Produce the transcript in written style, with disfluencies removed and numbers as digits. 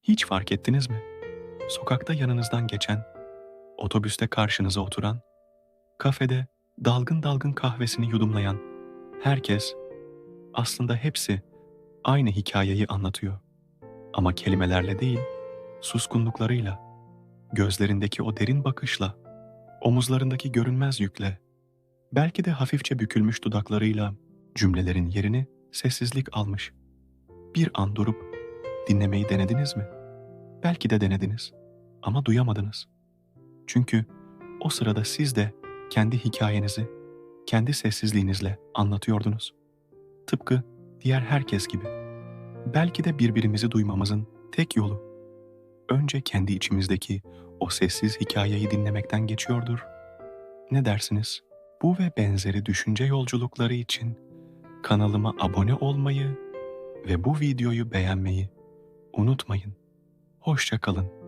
Hiç fark ettiniz mi? Sokakta yanınızdan geçen, otobüste karşınıza oturan, kafede dalgın dalgın kahvesini yudumlayan herkes, aslında hepsi aynı hikayeyi anlatıyor. Ama kelimelerle değil, suskunluklarıyla, gözlerindeki o derin bakışla, omuzlarındaki görünmez yükle, belki de hafifçe bükülmüş dudaklarıyla cümlelerin yerini sessizlik almış. Bir an durup dinlemeyi denediniz mi? Belki de denediniz ama duyamadınız. Çünkü o sırada siz de kendi hikayenizi, kendi sessizliğinizle anlatıyordunuz. Tıpkı diğer herkes gibi. Belki de birbirimizi duymamızın tek yolu, önce kendi içimizdeki o sessiz hikayeyi dinlemekten geçiyordur. Ne dersiniz? Bu ve benzeri düşünce yolculukları için kanalıma abone olmayı ve bu videoyu beğenmeyi unutmayın. Hoşça kalın.